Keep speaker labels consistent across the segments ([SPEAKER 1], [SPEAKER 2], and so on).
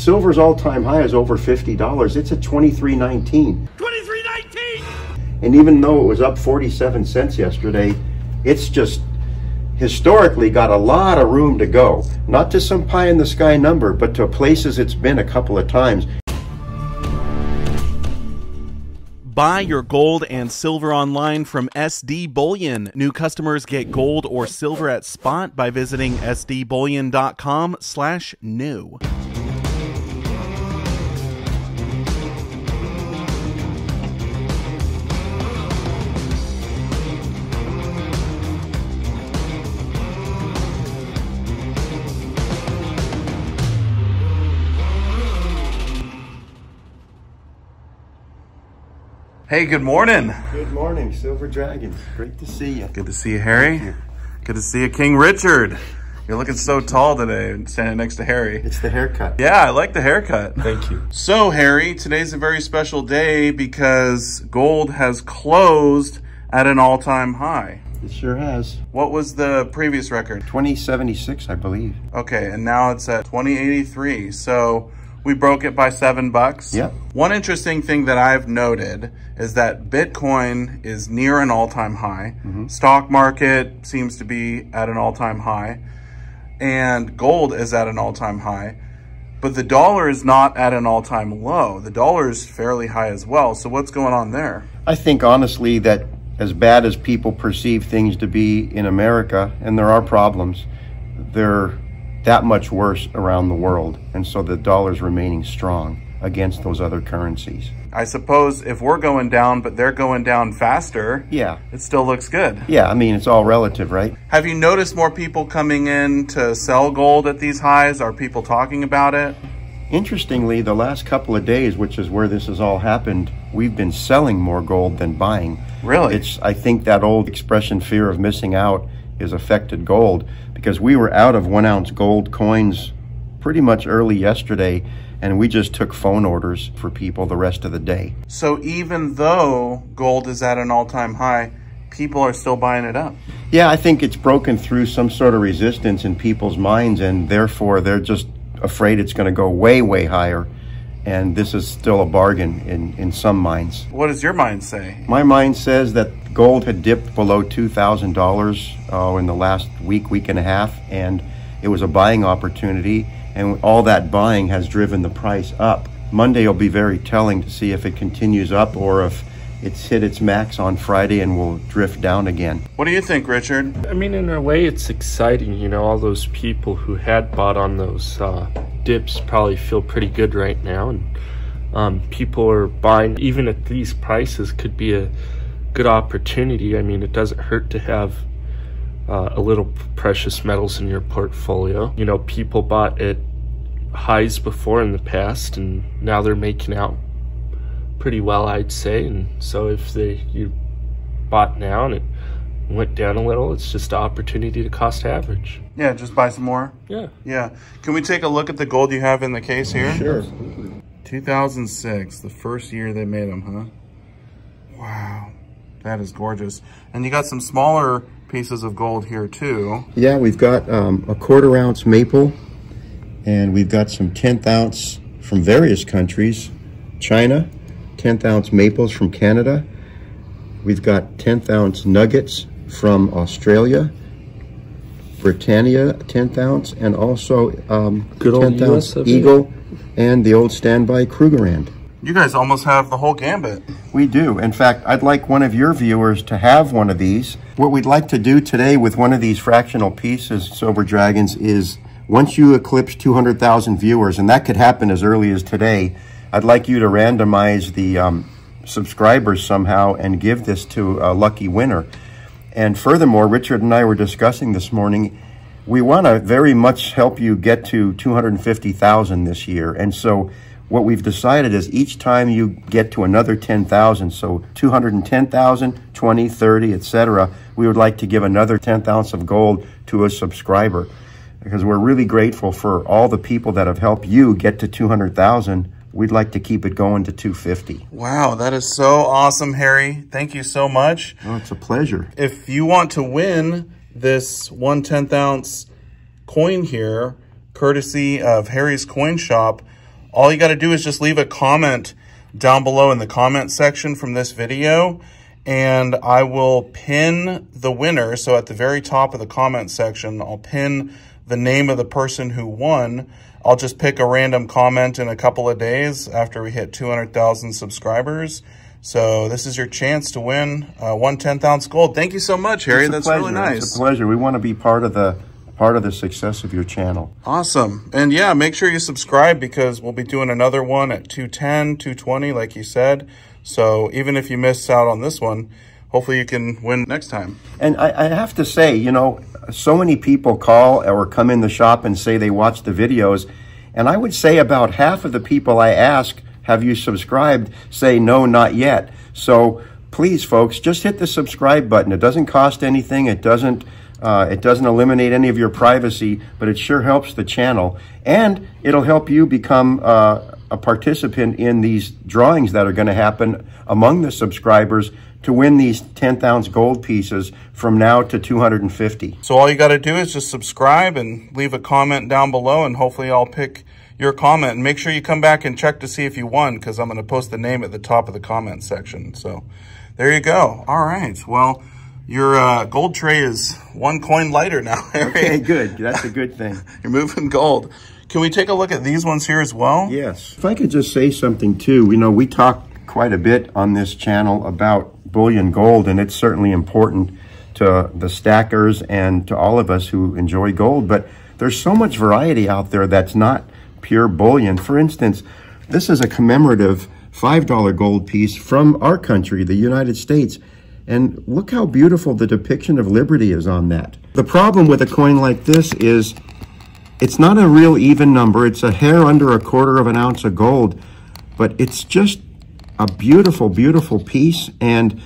[SPEAKER 1] Silver's all-time high is over $50. It's at $23.19.
[SPEAKER 2] $23.19!
[SPEAKER 1] And even though it was up 47 cents yesterday, it's just historically got a lot of room to go. Not to some pie-in-the-sky number, but to places it's been a couple of times.
[SPEAKER 3] Buy your gold and silver online from SD Bullion. New customers get gold or silver at spot by visiting sdbullion.com/new.
[SPEAKER 4] Hey, good morning.
[SPEAKER 1] Good morning, Silver Dragons. Great to see you.
[SPEAKER 4] Good to see you, Harry. Good to see you, King Richard. You're looking so tall today, standing next to Harry.
[SPEAKER 1] It's the haircut.
[SPEAKER 4] Yeah, I like the haircut.
[SPEAKER 1] Thank you.
[SPEAKER 4] So, Harry, today's a very special day because gold has closed at an all-time high.
[SPEAKER 1] It sure has.
[SPEAKER 4] What was the previous record?
[SPEAKER 1] 2076, I believe.
[SPEAKER 4] Okay, and now it's at 2083. So we broke it by $7.
[SPEAKER 1] Yep.
[SPEAKER 4] One interesting thing that I've noted is that Bitcoin is near an all-time high. Stock market seems to be at an all-time high. And gold is at an all-time high. But the dollar is not at an all-time low. The dollar is fairly high as well. So what's going on there?
[SPEAKER 1] I think, honestly, that as bad as people perceive things to be in America, and there are problems, they're that much worse around the world. And so the dollar's remaining strong against those other currencies.
[SPEAKER 4] I suppose if we're going down, but they're going down faster,
[SPEAKER 1] yeah,
[SPEAKER 4] it still looks good.
[SPEAKER 1] Yeah, I mean, it's all relative, right?
[SPEAKER 4] Have you noticed more people coming in to sell gold at these highs? Are people talking about it?
[SPEAKER 1] Interestingly, the last couple of days, which is where this has all happened, we've been selling more gold than buying.
[SPEAKER 4] Really?
[SPEAKER 1] I think that old expression, fear of missing out, has affected gold, because we were out of 1 ounce gold coins pretty much early yesterday, and we just took phone orders for people the rest of the day.
[SPEAKER 4] So even though gold is at an all-time high, people are still buying it up?
[SPEAKER 1] Yeah, I think it's broken through some sort of resistance in people's minds, and therefore they're just afraid it's going to go way, way higher. And this is still a bargain in some minds.
[SPEAKER 4] What does your mind say?
[SPEAKER 1] My mind says that gold had dipped below $2,000 in the last week and a half, and it was a buying opportunity, and all that buying has driven the price up. Monday will be very telling to see if it continues up or if it's hit its max on Friday and will drift down again.
[SPEAKER 4] What do you think, Richard?
[SPEAKER 5] I mean, in a way, it's exciting. You know, all those people who had bought on those dips probably feel pretty good right now. And people are buying, even at these prices, could be a good opportunity. I mean, it doesn't hurt to have a little precious metals in your portfolio. You know, people bought at highs before in the past, and now they're making out pretty well, I'd say. And so if you bought now and it went down a little, it's just an opportunity to cost average.
[SPEAKER 4] Yeah, just buy some more?
[SPEAKER 5] Yeah.
[SPEAKER 4] Yeah. Can we take a look at the gold you have in the case here?
[SPEAKER 1] Sure.
[SPEAKER 4] 2006, the first year they made them, huh? Wow, that is gorgeous. And you got some smaller pieces of gold here too.
[SPEAKER 1] Yeah, we've got a 1/4 ounce maple, and we've got some 1/10 ounce from various countries. China, 1/10 ounce maples from Canada. We've got 1/10 ounce nuggets from Australia, Britannia 1/10 ounce, and also
[SPEAKER 5] good old
[SPEAKER 1] 1/10 ounce
[SPEAKER 5] US
[SPEAKER 1] Eagle and the old standby Krugerrand.
[SPEAKER 4] You guys almost have the whole gambit.
[SPEAKER 1] We do. In fact, I'd like one of your viewers to have one of these. What we'd like to do today with one of these fractional pieces, Silver Dragons, is once you eclipse 200,000 viewers, and that could happen as early as today, I'd like you to randomize the subscribers somehow and give this to a lucky winner. And furthermore, Richard and I were discussing this morning, we want to very much help you get to 250,000 this year. And so what we've decided is each time you get to another 10,000, so 210,000, 20, 30, etc., we would like to give another 1/10 ounce of gold to a subscriber, because we're really grateful for all the people that have helped you get to 200,000. We'd like to keep it going to 250.
[SPEAKER 4] Wow, that is so awesome, Harry. Thank you so much.
[SPEAKER 1] Oh, it's a pleasure.
[SPEAKER 4] If you want to win this 1/10 ounce coin here, courtesy of Harry's Coin Shop, All you got to do is just leave a comment down below in the comment section from this video, and I will pin the winner. So at the very top of the comment section, I'll pin the name of the person who won. I'll just pick a random comment in a couple of days after we hit 200,000 subscribers. So this is your chance to win 1 10th ounce gold. Thank you so much, Harry. That's really nice.
[SPEAKER 1] It's a pleasure. We want to be part of the success of your channel.
[SPEAKER 4] Awesome. And yeah, make sure you subscribe because we'll be doing another one at 210, 220, like you said. So even if you miss out on this one, hopefully you can win next time.
[SPEAKER 1] And I have to say, you know, so many people call or come in the shop and say they watch the videos. And I would say about half of the people I ask, have you subscribed, say no, not yet. So please, folks, just hit the subscribe button. It doesn't cost anything. It doesn't eliminate any of your privacy, but it sure helps the channel. And it'll help you become a participant in these drawings that are going to happen among the subscribers to win these 10th ounce gold pieces from now to 250.
[SPEAKER 4] So all you got to do is just subscribe and leave a comment down below, and hopefully I'll pick your comment. And make sure you come back and check to see if you won, because I'm going to post the name at the top of the comment section. So there you go. All right. Well, your gold tray is 1 coin lighter now, Harry.
[SPEAKER 1] Okay, good. That's a good thing.
[SPEAKER 4] You're moving gold. Can we take a look at these ones here as well?
[SPEAKER 1] Yes. If I could just say something too, you know, we talk quite a bit on this channel about bullion gold, and it's certainly important to the stackers and to all of us who enjoy gold, but there's so much variety out there that's not pure bullion. For instance, this is a commemorative $5 gold piece from our country, the United States. And look how beautiful the depiction of liberty is on that. The problem with a coin like this is it's not a real even number. It's a hair under 1/4 ounce of gold, but it's just a beautiful, beautiful piece, and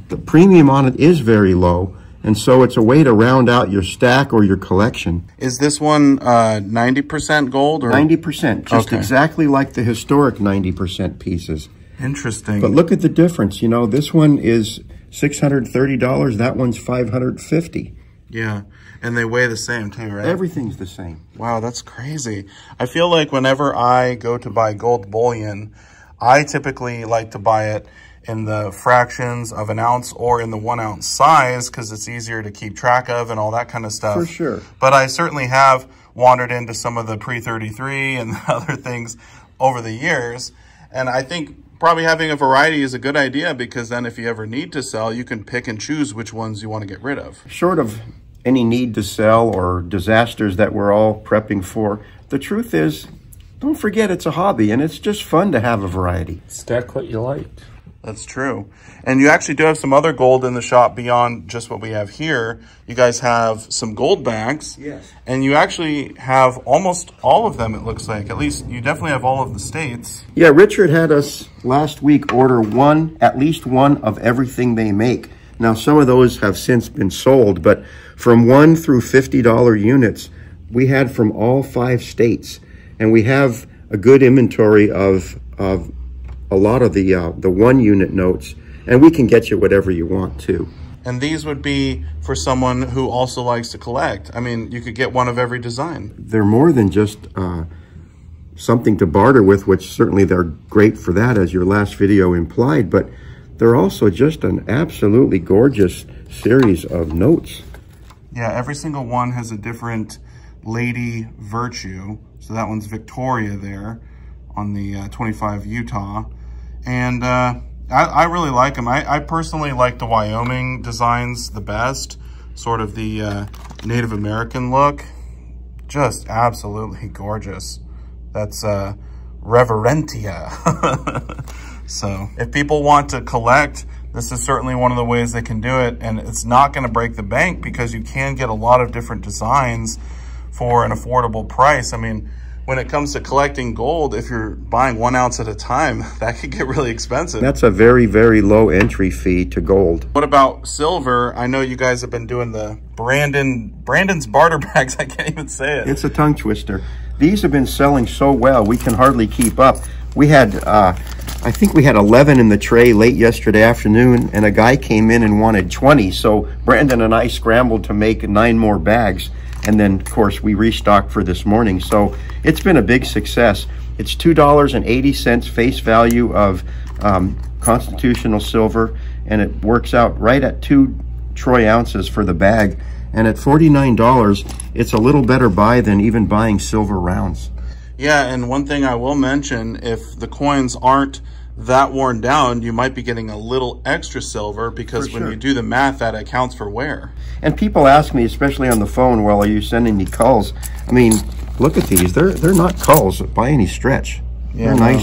[SPEAKER 1] the premium on it is very low. And so it's a way to round out your stack or your collection.
[SPEAKER 4] Is this one 90% gold? Or
[SPEAKER 1] 90%, just exactly like the historic 90% pieces.
[SPEAKER 4] Interesting.
[SPEAKER 1] But look at the difference. You know, this one is $630. That one's $550.
[SPEAKER 4] Yeah, and they weigh the same too, right?
[SPEAKER 1] Everything's the same.
[SPEAKER 4] Wow, that's crazy. I feel like whenever I go to buy gold bullion, I typically like to buy it in the fractions of an ounce or in the 1 ounce size, because it's easier to keep track of and all that kind of stuff.
[SPEAKER 1] For sure.
[SPEAKER 4] But I certainly have wandered into some of the pre-33 and other things over the years. And I think probably having a variety is a good idea, because then if you ever need to sell, you can pick and choose which ones you want to get rid of.
[SPEAKER 1] Short of any need to sell or disasters that we're all prepping for, the truth is, don't forget it's a hobby, and it's just fun to have a variety.
[SPEAKER 5] Stack what you like.
[SPEAKER 4] That's true. And you actually do have some other gold in the shop beyond just what we have here. You guys have some gold bags.
[SPEAKER 1] Yes.
[SPEAKER 4] And you actually have almost all of them, it looks like. At least you definitely have all of the states.
[SPEAKER 1] Yeah, Richard had us last week order at least one of everything they make. Now, some of those have since been sold, but from $1 through $50 units, we had from all 5 states. And we have a good inventory of a lot of the 1 unit notes, and we can get you whatever you want too.
[SPEAKER 4] And these would be for someone who also likes to collect. I mean, you could get one of every design.
[SPEAKER 1] They're more than just something to barter with, which certainly they're great for that, as your last video implied, but they're also just an absolutely gorgeous series of notes.
[SPEAKER 4] Yeah, every single one has a different lady virtue. So that one's Victoria there on the 25 Utah. And I really like them. I personally like the Wyoming designs the best, sort of the Native American look. Just absolutely gorgeous. That's Reverentia. So if people want to collect, this is certainly one of the ways they can do it. And it's not going to break the bank, because you can get a lot of different designs for an affordable price. I mean, when it comes to collecting gold, if you're buying 1 ounce at a time, that could get really expensive.
[SPEAKER 1] That's a very, very low entry fee to gold.
[SPEAKER 4] What about silver? I know you guys have been doing the Brandon's barter bags. I can't even say it.
[SPEAKER 1] It's a tongue twister. These have been selling so well, we can hardly keep up. We had, I think we had 11 in the tray late yesterday afternoon, and a guy came in and wanted 20. So Brandon and I scrambled to make 9 more bags. And then, of course, we restocked for this morning. So it's been a big success. It's $2.80 face value of constitutional silver, and it works out right at 2 troy ounces for the bag. And at $49, it's a little better buy than even buying silver rounds.
[SPEAKER 4] Yeah, and one thing I will mention, if the coins aren't that worn down, you might be getting a little extra silver, because when you do the math, that accounts for wear. And
[SPEAKER 1] people ask me, especially on the phone, well, are you sending me culls? I mean, look at these. They're not culls by any stretch. Yeah, they're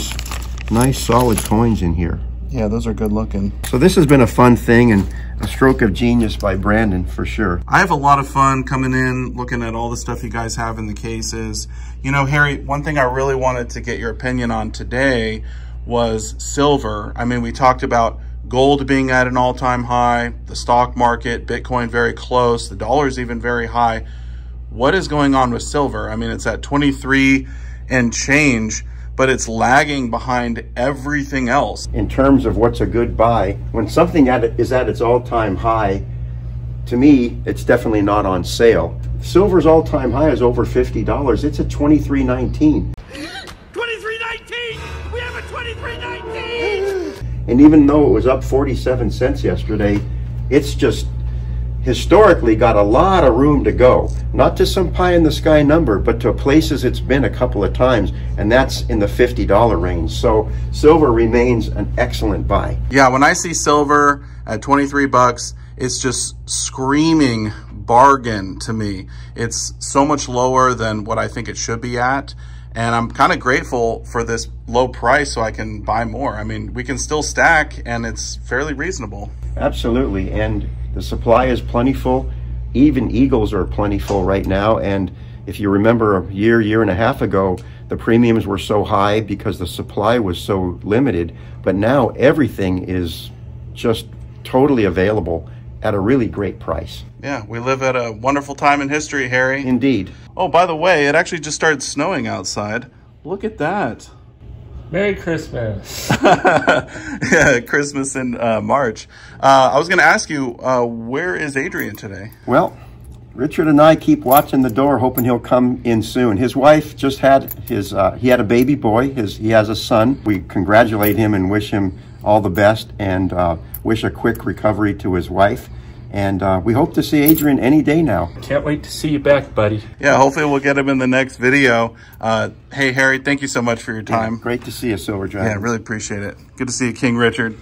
[SPEAKER 1] nice solid coins in here.
[SPEAKER 4] Yeah, those are good looking.
[SPEAKER 1] So this has been a fun thing and a stroke of genius by Brandon for sure.
[SPEAKER 4] I have a lot of fun coming in, looking at all the stuff you guys have in the cases. You know, Harry, one thing I really wanted to get your opinion on today was silver. I mean, we talked about gold being at an all-time high, the stock market, Bitcoin very close, the dollar's even very high. What is going on with silver? I mean, it's at 23 and change, but it's lagging behind everything else.
[SPEAKER 1] In terms of what's a good buy, when something is at its all-time high, to me, it's definitely not on sale. Silver's all-time high is over $50. It's at $23.19. $23.19! We have a $23.19! And even though it was up 47 cents yesterday, it's just historically got a lot of room to go. Not to some pie-in-the-sky number, but to places it's been a couple of times, and that's in the $50 range. So silver remains an excellent buy.
[SPEAKER 4] Yeah, when I see silver at 23 bucks, it's just screaming bargain to me. It's so much lower than what I think it should be at, and I'm kind of grateful for this low price so I can buy more. I mean, we can still stack, and it's fairly reasonable.
[SPEAKER 1] Absolutely, and the supply is plentiful. Even eagles are plentiful right now, and if you remember a year and a half ago, the premiums were so high because the supply was so limited, but now everything is just totally available at a really great price.
[SPEAKER 4] Yeah, we live at a wonderful time in history, Harry.
[SPEAKER 1] Indeed.
[SPEAKER 4] Oh, by the way, it actually just started snowing outside. Look at that.
[SPEAKER 5] Merry Christmas.
[SPEAKER 4] Yeah, Christmas in March. I was going to ask you, where is Adrian today?
[SPEAKER 1] Well, Richard and I keep watching the door, hoping he'll come in soon. His wife just had his, he had a baby boy. He has a son. We congratulate him and wish him all the best, and wish a quick recovery to his wife. And we hope to see Adrian any day now.
[SPEAKER 5] Can't wait to see you back, buddy.
[SPEAKER 4] Yeah, hopefully we'll get him in the next video. Hey, Harry, thank you so much for your time.
[SPEAKER 1] Yeah, great to see you, Silver Dragon.
[SPEAKER 4] Yeah, really appreciate it. Good to see you, King Richard.